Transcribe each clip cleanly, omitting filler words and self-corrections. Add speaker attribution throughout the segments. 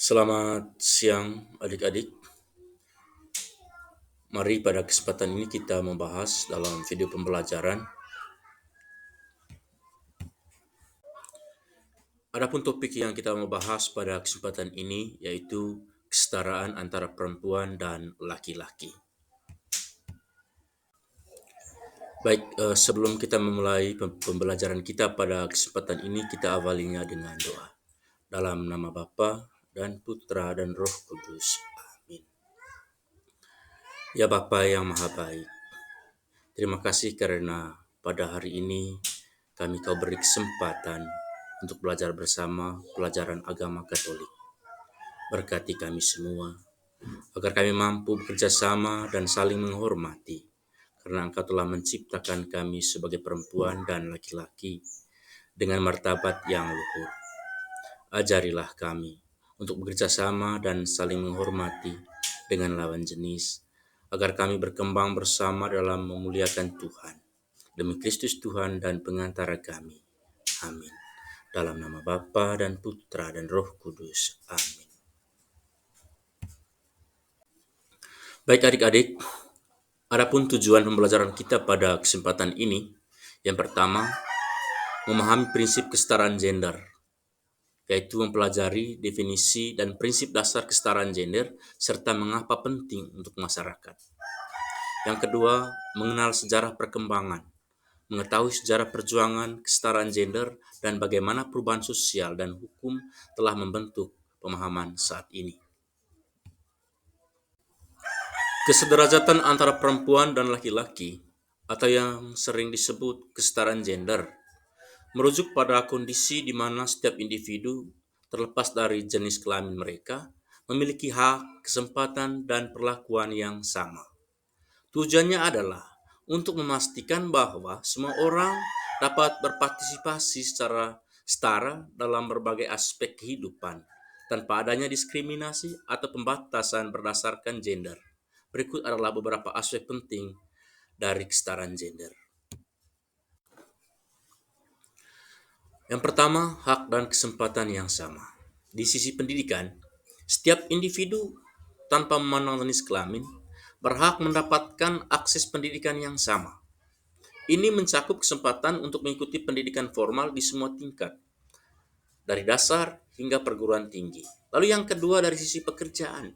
Speaker 1: Selamat siang adik-adik. Mari pada kesempatan ini kita membahas dalam video pembelajaran. Adapun topik yang kita mau bahas pada kesempatan ini yaitu kesetaraan antara perempuan dan laki-laki. Baik, sebelum kita memulai pembelajaran kita pada kesempatan ini, kita awalinya dengan doa. Dalam nama Bapa dan Putra dan Roh Kudus. Amin. Ya Bapa yang Maha Baik, terima kasih karena pada hari ini Kau beri kesempatan untuk belajar bersama pelajaran agama Katolik. Berkati kami semua, agar kami mampu bekerja sama dan saling menghormati, karena Engkau telah menciptakan kami sebagai perempuan dan laki-laki dengan martabat yang luhur. Ajarilah kami untuk bekerja sama dan saling menghormati dengan lawan jenis, agar kami berkembang bersama dalam memuliakan Tuhan. Demi Kristus Tuhan dan pengantara kami. Amin. Dalam nama Bapa dan Putra dan Roh Kudus. Amin. Baik adik-adik, adapun tujuan pembelajaran kita pada kesempatan ini, yang pertama, memahami prinsip kesetaraan gender, yaitu mempelajari definisi dan prinsip dasar kesetaraan gender, serta mengapa penting untuk masyarakat. Yang kedua, mengenal sejarah perkembangan, mengetahui sejarah perjuangan kesetaraan gender dan bagaimana perubahan sosial dan hukum telah membentuk pemahaman saat ini. Kesederajatan antara perempuan dan laki-laki, atau yang sering disebut kesetaraan gender, merujuk pada kondisi di mana setiap individu, terlepas dari jenis kelamin mereka, memiliki hak, kesempatan, dan perlakuan yang sama. Tujuannya adalah untuk memastikan bahwa semua orang dapat berpartisipasi secara setara dalam berbagai aspek kehidupan, tanpa adanya diskriminasi atau pembatasan berdasarkan gender. Berikut adalah beberapa aspek penting dari kesetaraan gender. Yang pertama, hak dan kesempatan yang sama. Di sisi pendidikan, setiap individu tanpa memandang jenis kelamin berhak mendapatkan akses pendidikan yang sama. Ini mencakup kesempatan untuk mengikuti pendidikan formal di semua tingkat, dari dasar hingga perguruan tinggi. Lalu yang kedua, dari sisi pekerjaan.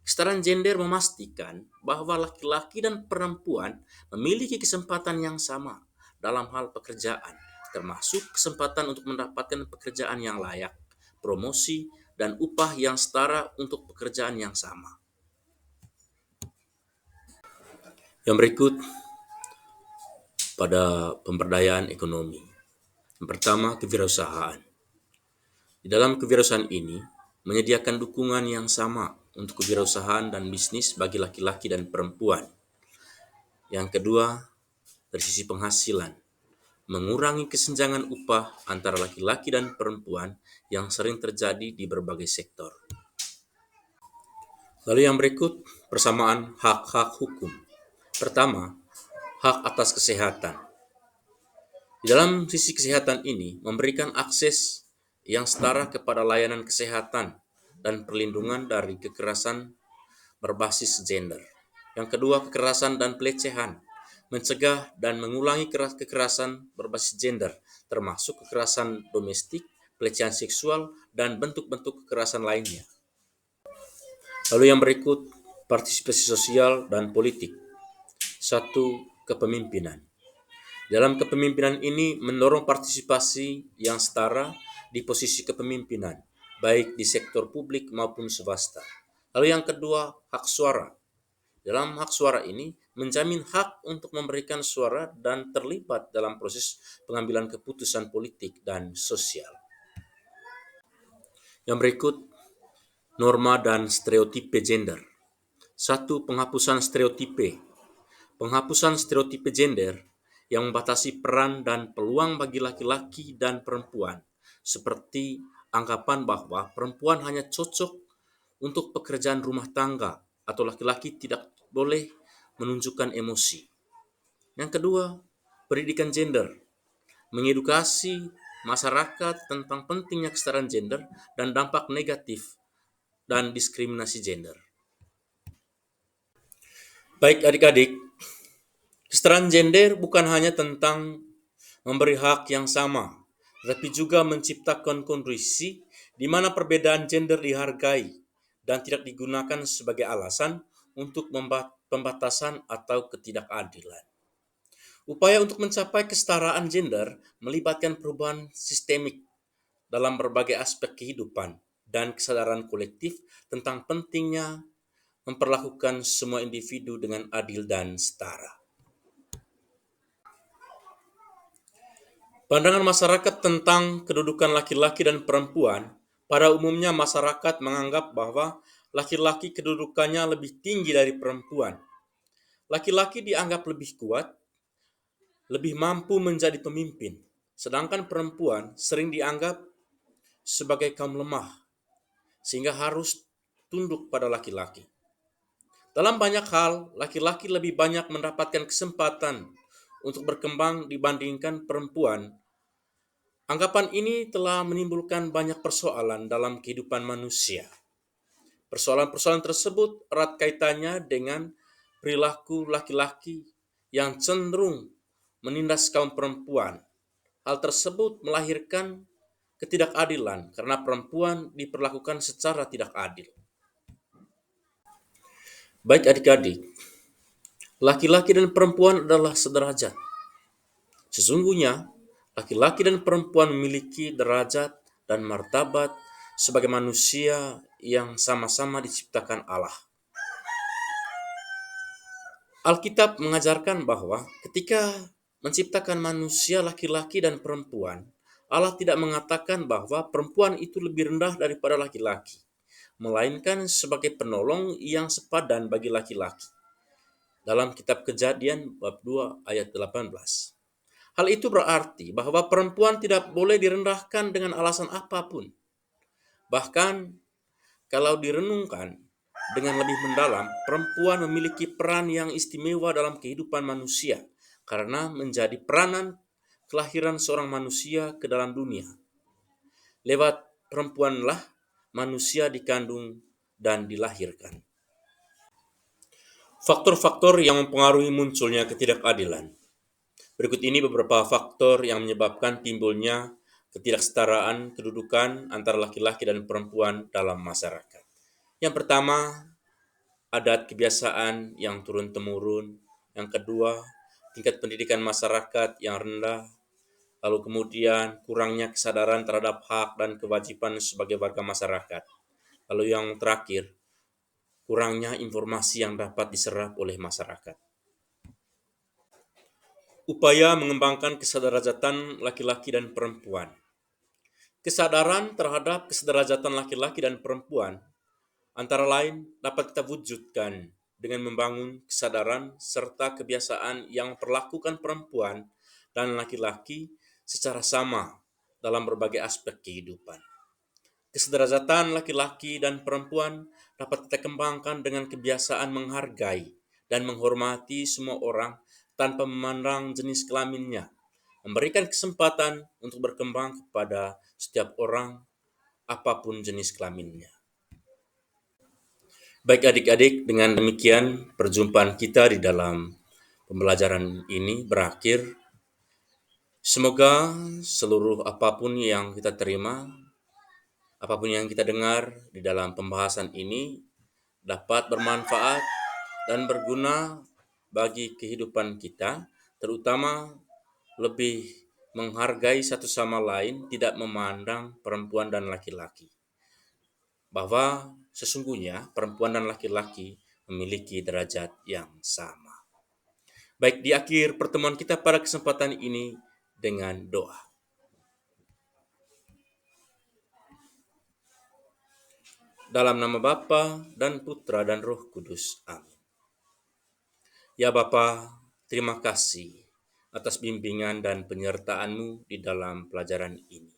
Speaker 1: Kesetaraan gender memastikan bahwa laki-laki dan perempuan memiliki kesempatan yang sama dalam hal pekerjaan, termasuk kesempatan untuk mendapatkan pekerjaan yang layak, promosi, dan upah yang setara untuk pekerjaan yang sama. Yang berikut pada pemberdayaan ekonomi. Yang pertama, kewirausahaan. Di dalam kewirausahaan ini, menyediakan dukungan yang sama untuk kewirausahaan dan bisnis bagi laki-laki dan perempuan. Yang kedua, dari sisi penghasilan, mengurangi kesenjangan upah antara laki-laki dan perempuan yang sering terjadi di berbagai sektor. Lalu yang berikut, persamaan hak-hak hukum. Pertama, hak atas kesehatan. Di dalam sisi kesehatan ini, memberikan akses yang setara kepada layanan kesehatan dan perlindungan dari kekerasan berbasis gender. Yang kedua, kekerasan dan pelecehan, mencegah dan mengulangi kekerasan berbasis gender, termasuk kekerasan domestik, pelecehan seksual, dan bentuk-bentuk kekerasan lainnya. Lalu yang berikut, partisipasi sosial dan politik. Satu, kepemimpinan. Dalam kepemimpinan ini mendorong partisipasi yang setara di posisi kepemimpinan, baik di sektor publik maupun swasta. Lalu yang kedua, hak suara. Dalam hak suara ini menjamin hak untuk memberikan suara dan terlibat dalam proses pengambilan keputusan politik dan sosial. Yang berikut, norma dan stereotipe gender. Satu, penghapusan stereotipe. Penghapusan stereotipe gender yang membatasi peran dan peluang bagi laki-laki dan perempuan, seperti anggapan bahwa perempuan hanya cocok untuk pekerjaan rumah tangga atau laki-laki tidak boleh menunjukkan emosi. Yang kedua, pendidikan gender, mengedukasi masyarakat tentang pentingnya kesetaraan gender dan dampak negatif dan diskriminasi gender. Baik adik-adik, kesetaraan gender bukan hanya tentang memberi hak yang sama, tetapi juga menciptakan kondisi di mana perbedaan gender dihargai dan tidak digunakan sebagai alasan untuk pembatasan atau ketidakadilan. Upaya untuk mencapai kesetaraan gender melibatkan perubahan sistemik dalam berbagai aspek kehidupan dan kesadaran kolektif tentang pentingnya memperlakukan semua individu dengan adil dan setara. Pandangan masyarakat tentang kedudukan laki-laki dan perempuan, pada umumnya masyarakat menganggap bahwa laki-laki kedudukannya lebih tinggi dari perempuan. Laki-laki dianggap lebih kuat, lebih mampu menjadi pemimpin, sedangkan perempuan sering dianggap sebagai kaum lemah, sehingga harus tunduk pada laki-laki. Dalam banyak hal, laki-laki lebih banyak mendapatkan kesempatan untuk berkembang dibandingkan perempuan. Anggapan ini telah menimbulkan banyak persoalan dalam kehidupan manusia. Persoalan-persoalan tersebut erat kaitannya dengan perilaku laki-laki yang cenderung menindas kaum perempuan. Hal tersebut melahirkan ketidakadilan karena perempuan diperlakukan secara tidak adil. Baik adik-adik, laki-laki dan perempuan adalah sederajat. Sesungguhnya, laki-laki dan perempuan memiliki derajat dan martabat sebagai manusia yang sama-sama diciptakan Allah. Alkitab mengajarkan bahwa ketika menciptakan manusia laki-laki dan perempuan, Allah tidak mengatakan bahwa perempuan itu lebih rendah daripada laki-laki, melainkan sebagai penolong yang sepadan bagi laki-laki. Dalam kitab Kejadian bab 2 ayat 18. Hal itu berarti bahwa perempuan tidak boleh direndahkan dengan alasan apapun. Bahkan kalau direnungkan dengan lebih mendalam, perempuan memiliki peran yang istimewa dalam kehidupan manusia karena menjadi peranan kelahiran seorang manusia ke dalam dunia. Lewat perempuanlah manusia dikandung dan dilahirkan. Faktor-faktor yang mempengaruhi munculnya ketidakadilan. Berikut ini beberapa faktor yang menyebabkan timbulnya ketidaksetaraan kedudukan antara laki-laki dan perempuan dalam masyarakat. Yang pertama, adat kebiasaan yang turun-temurun. Yang kedua, tingkat pendidikan masyarakat yang rendah. Lalu kemudian, kurangnya kesadaran terhadap hak dan kewajiban sebagai warga masyarakat. Lalu yang terakhir, kurangnya informasi yang dapat diserap oleh masyarakat. Upaya mengembangkan kesederajatan laki-laki dan perempuan. Kesadaran terhadap kesederajatan laki-laki dan perempuan antara lain dapat kita wujudkan dengan membangun kesadaran serta kebiasaan yang memperlakukan perempuan dan laki-laki secara sama dalam berbagai aspek kehidupan. Kesederajatan laki-laki dan perempuan dapat kita kembangkan dengan kebiasaan menghargai dan menghormati semua orang tanpa memandang jenis kelaminnya, memberikan kesempatan untuk berkembang kepada setiap orang apapun jenis kelaminnya. Baik adik-adik, dengan demikian perjumpaan kita di dalam pembelajaran ini berakhir. Semoga seluruh apapun yang kita terima, apapun yang kita dengar di dalam pembahasan ini dapat bermanfaat dan berguna bagi kehidupan kita, terutama lebih menghargai satu sama lain, tidak memandang perempuan dan laki-laki. Bahwa sesungguhnya perempuan dan laki-laki memiliki derajat yang sama. Baik, di akhir pertemuan kita pada kesempatan ini dengan doa. Dalam nama Bapa dan Putra dan Roh Kudus. Amin. Ya Bapa, terima kasih atas bimbingan dan penyertaan-Mu di dalam pelajaran ini.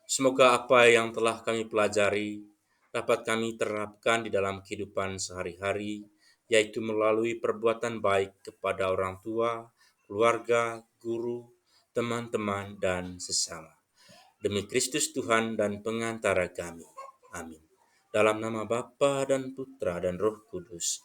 Speaker 1: Semoga apa yang telah kami pelajari dapat kami terapkan di dalam kehidupan sehari-hari, yaitu melalui perbuatan baik kepada orang tua, keluarga, guru, teman-teman, dan sesama. Demi Kristus Tuhan dan pengantara kami. Amin. Dalam nama Bapa dan Putra dan Roh Kudus.